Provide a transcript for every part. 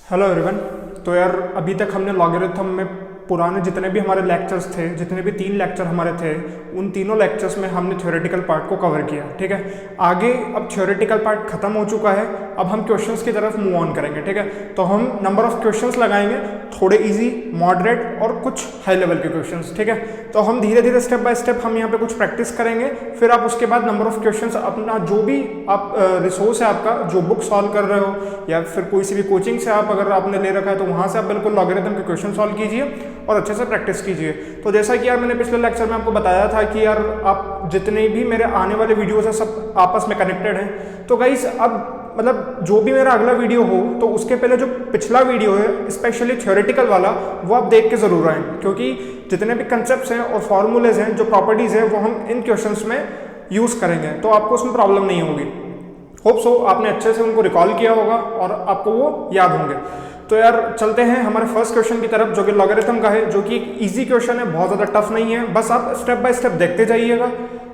Hello everyone. तो यार अभी तक हमने लॉगरिथम में पुराने जितने भी हमारे लेक्चर्स थे, जितने भी 3 लेक्चर हमारे थे, उन तीनों लेक्चर्स में हमने थ्योरेटिकल पार्ट को कवर किया। ठीक है, आगे अब थ्योरेटिकल पार्ट खत्म हो चुका है, अब हम क्वेश्चंस की तरफ मूव ऑन करेंगे। ठीक है, तो हम नंबर ऑफ क्वेश्चंस लगाएंगे, थोड़े इजी, मॉडरेट और कुछ हाई लेवल के क्वेश्चंस। ठीक है, तो हम धीरे धीरे स्टेप बाय स्टेप हम यहाँ पे कुछ प्रैक्टिस करेंगे, फिर आप उसके बाद नंबर ऑफ क्वेश्चंस अपना जो भी आप रिसोर्स है आपका, जो बुक सॉल्व कर रहे हो या फिर कोई सी भी कोचिंग से आप अगर आपने ले रखा है तो वहाँ से आप बिल्कुल लॉगरिथम के क्वेश्चन सॉल्व कीजिए और अच्छे से प्रैक्टिस कीजिए। तो जैसा कि यार मैंने पिछले लेक्चर में आपको बताया था कि यार आप जितने भी मेरे आने वाले वीडियोस हैं सब आपस में कनेक्टेड हैं। तो गाइस अब मतलब जो भी मेरा अगला वीडियो हो तो उसके पहले जो पिछला वीडियो है स्पेशली थ्योरेटिकल वाला वो आप देख के ज़रूर आएँ, क्योंकि जितने भी कंसेप्ट्स हैं और फॉर्मूलेज हैं, जो प्रॉपर्टीज़ हैं, वो हम इन क्वेश्चंस में यूज़ करेंगे, तो आपको उसमें प्रॉब्लम नहीं होगी। होप सो आपने अच्छे से उनको रिकॉल किया होगा और आपको वो याद होंगे। तो यार चलते हैं हमारे फर्स्ट क्वेश्चन की तरफ, जो कि लॉगरिथम का है, जो कि एक इजी क्वेश्चन है, बहुत ज़्यादा टफ नहीं है। बस आप स्टेप बाय स्टेप देखते जाइएगा,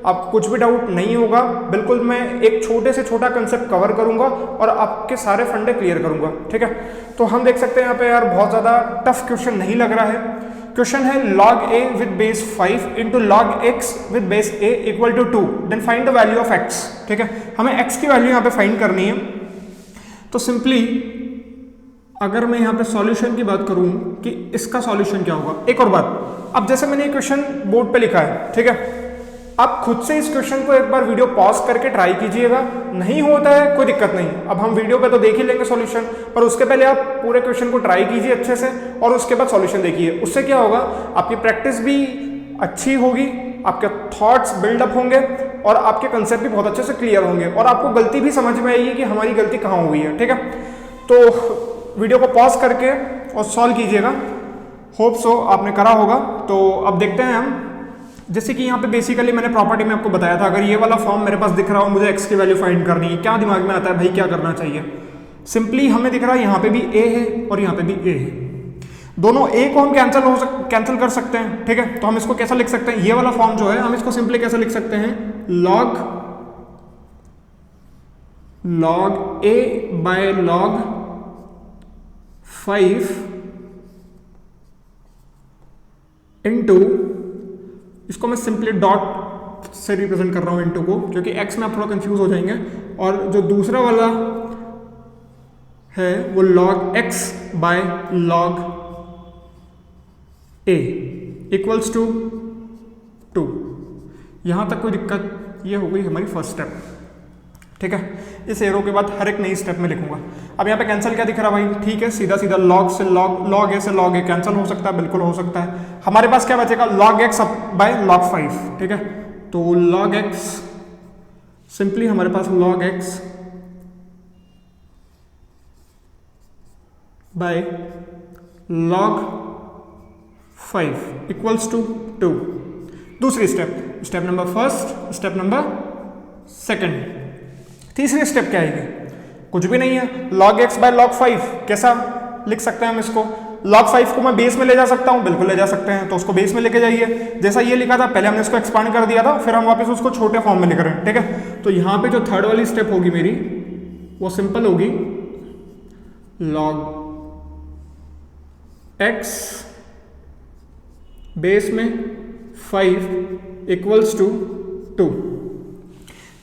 आपको कुछ भी डाउट नहीं होगा। बिल्कुल मैं एक छोटे से छोटा कंसेप्ट कवर करूंगा और आपके सारे फंडे क्लियर करूंगा। ठीक है, तो हम देख सकते हैं यहाँ पे यार बहुत ज़्यादा टफ क्वेश्चन नहीं लग रहा है। क्वेश्चन है log a with base 5 into log x with base a equal to 2, then find the value of x। ठीक है, हमें x की वैल्यू यहाँ पे फाइंड करनी है। तो सिंपली अगर मैं यहाँ पे सॉल्यूशन की बात करूँ कि इसका सॉल्यूशन क्या होगा, एक और बात, अब जैसे मैंने ये क्वेश्चन बोर्ड पे लिखा है, ठीक है, आप खुद से इस क्वेश्चन को एक बार वीडियो पॉज करके ट्राई कीजिएगा। नहीं होता है कोई दिक्कत नहीं, अब हम वीडियो पे तो देख ही लेंगे सॉल्यूशन, पर उसके पहले आप पूरे क्वेश्चन को ट्राई कीजिए अच्छे से और उसके बाद सॉल्यूशन देखिए। उससे क्या होगा, आपकी प्रैक्टिस भी अच्छी होगी, आपके थॉट्स बिल्डअप होंगे और आपके कंसेप्ट भी बहुत अच्छे से क्लियर होंगे और आपको गलती भी समझ में आएगी कि हमारी गलती कहाँ हुई है। ठीक है, तो वीडियो को पॉज करके और सॉल्व कीजिएगा। होप सो आपने करा होगा। तो अब देखते हैं हम, जैसे कि यहाँ पे बेसिकली मैंने प्रॉपर्टी में आपको बताया था, अगर ये वाला फॉर्म मेरे पास दिख रहा हो, मुझे x की वैल्यू फाइंड करनी है, क्या दिमाग में आता है भाई, क्या करना चाहिए? सिंपली हमें दिख रहा है यहाँ पे भी a है और यहाँ पे भी a है, दोनों a को हम कैंसिल कर सकते हैं। ठीक है, तो हम इसको कैसा लिख सकते हैं, ये वाला फॉर्म जो है हम इसको सिंपली कैसे लिख सकते हैं, log a by log 5 into, इसको मैं सिंपली डॉट से रिप्रेजेंट कर रहा हूं इनटू को, क्योंकि x में आप थोड़ा कंफ्यूज हो जाएंगे। और जो दूसरा वाला है वो log x by log a equals to 2। यहां तक कोई दिक्कत, ये हो गई हमारी फर्स्ट स्टेप। ठीक है, इस एरो के बाद हर एक नई स्टेप में लिखूंगा। अब यहाँ पे कैंसिल क्या दिख रहा है भाई, ठीक है, सीधा सीधा log से log a से log a कैंसिल हो सकता है, बिल्कुल हो सकता है। हमारे पास क्या बचेगा, log x बाय log 5। ठीक है, तो log x सिंपली हमारे पास log x by log 5 equals to 2। दूसरी step number first, step number second. तीसरी स्टेप क्या आएगी, कुछ भी नहीं है, log x बाय log 5 कैसा लिख सकते हैं हम इसको, log 5 को मैं बेस में ले जा सकता हूं, बिल्कुल ले जा सकते हैं, तो उसको बेस में लेके जाइए। जैसा ये लिखा था पहले हमने इसको एक्सपांड कर दिया था, फिर हम वापस उसको छोटे फॉर्म में लिख रहे हैं। ठीक है, तो यहां पे जो थर्ड वाली स्टेप होगी मेरी वो सिंपल होगी, log x बेस में 5 इक्वल्स टू 2।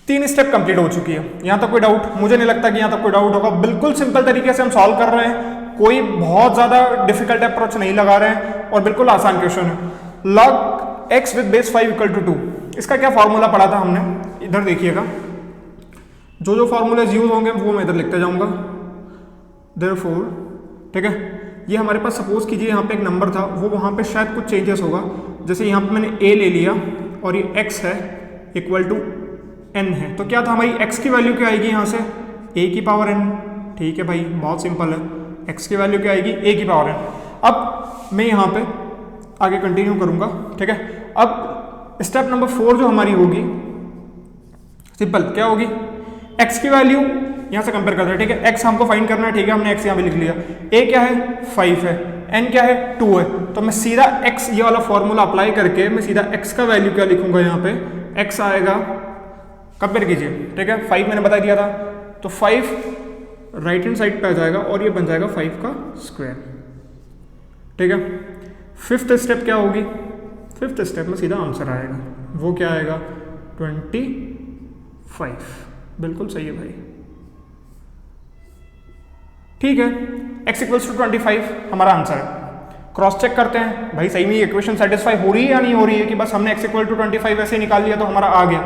3 स्टेप कंप्लीट हो चुकी है। यहां तक कोई डाउट, मुझे नहीं लगता कि यहां तक कोई डाउट होगा। बिल्कुल सिंपल तरीके से हम सॉल्व कर रहे हैं, कोई बहुत ज्यादा डिफिकल्ट अप्रोच नहीं लगा रहे हैं और बिल्कुल आसान क्वेश्चन है। log x with base 5 equal to 2, इसका क्या फॉर्मूला पढ़ा था हमने, इधर देखिएगा, जो फॉर्मूलेज यूज होंगे वो मैं इधर लिखते जाऊंगा। देयरफॉर, ठीक है, ये हमारे पास सपोज कीजिए यहाँ पे एक नंबर था, वो वहां पे शायद कुछ चेंजेस होगा। जैसे यहाँ पे मैंने a ले लिया और ये x है इक्वल टू n है, तो क्या था हमारी x की वैल्यू क्या आएगी यहाँ से, a की पावर n। ठीक है भाई, बहुत सिंपल है, x की वैल्यू क्या आएगी, a की पावर n। अब मैं यहाँ पे आगे कंटिन्यू करूंगा। ठीक है, अब स्टेप नंबर 4 जो हमारी होगी, सिंपल क्या होगी, x की वैल्यू यहाँ से कंपेयर करते हैं। ठीक है, x हमको फाइंड करना है, ठीक है, हमने x यहाँ पे लिख लिया, a क्या है 5 है, n क्या है 2 है, तो मैं सीधा x ये वाला फॉर्मूला अप्लाई करके मैं सीधा x का वैल्यू क्या लिखूंगा, यहाँ पे x आएगा, कंपेयर कीजिए। ठीक है, 5 मैंने बता दिया था, तो 5 राइट हैंड साइड पे आ जाएगा और ये बन जाएगा 5 का स्क्वायर। ठीक है, फिफ्थ स्टेप क्या होगी? फिफ्थ स्टेप में सीधा आंसर आएगा, वो क्या आएगा? 25। बिल्कुल सही है भाई। ठीक है, x = 25 हमारा आंसर है। क्रॉस चेक करते हैं भाई सही में ये इक्वेशन सेटिस्फाई हो रही है या नहीं हो रही है, कि बस हमने x = 25 ऐसे निकाल लिया तो हमारा आ गया,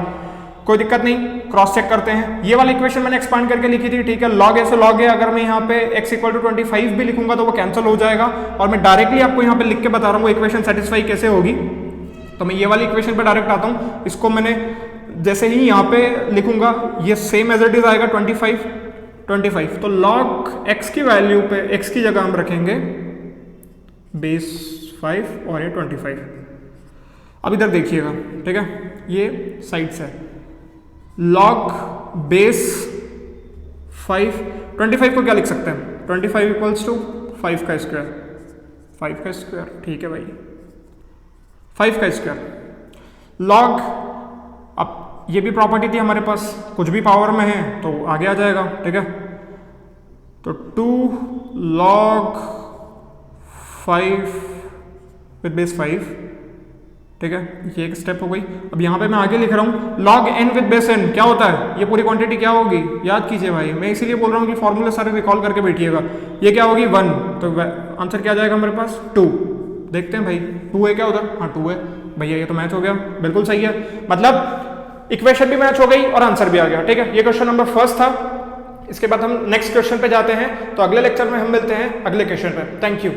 कोई दिक्कत नहीं। क्रॉस चेक करते हैं। ये वाली इक्वेशन मैंने एक्सपांड करके लिखी थी, ठीक है, log a से log a, अगर मैं यहाँ पे x = 25 भी लिखूंगा तो वो कैंसिल हो जाएगा, और मैं डायरेक्टली आपको यहाँ पे लिख के बता रहा हूँ वो इक्वेशन सेटिस्फाई कैसे होगी। तो मैं ये वाली इक्वेशन पे डायरेक्ट आता हूँ। इसको मैंने जैसे ही यहाँ पे लिखूंगा ये सेम एज इट इज आएगा 25। तो log x की वैल्यू पे x की जगह हम रखेंगे बेस 5 और ये 25। अब इधर देखिएगा, ठीक है, ये साइड से log बेस 5, 25 को क्या लिख सकते हैं? 25 = 5 का स्क्वायर। 5 का स्क्वायर, ठीक है भाई, 5 का स्क्वायर log, अब ये भी प्रॉपर्टी थी हमारे पास, कुछ भी पावर में है तो आगे आ जाएगा। ठीक है, तो 2 log 5 विद बेस 5। ठीक है, ये एक स्टेप हो गई। अब यहाँ पे मैं आगे लिख रहा हूँ log n with base n। क्या होता है? ये पूरी क्वांटिटी क्या होगी? याद कीजिए भाई, मैं इसीलिए बोल रहा हूँ कि फॉर्मूले सारे रिकॉल करके बैठिएगा। ये क्या होगी? 1। तो आंसर क्या आ जाएगा हमारे पास? 2। देखते हैं भाई, 2 है क्या उधर? हाँ 2 है भैया, ये तो मैच हो गया, बिल्कुल सही है। मतलब इक्वेशन भी मैच हो गई और आंसर भी आ गया। ठीक है, ये क्वेश्चन नंबर फर्स्ट था। इसके बाद हम नेक्स्ट क्वेश्चन पे जाते हैं, तो अगले लेक्चर में हम मिलते हैं अगले क्वेश्चन पे। Thank you.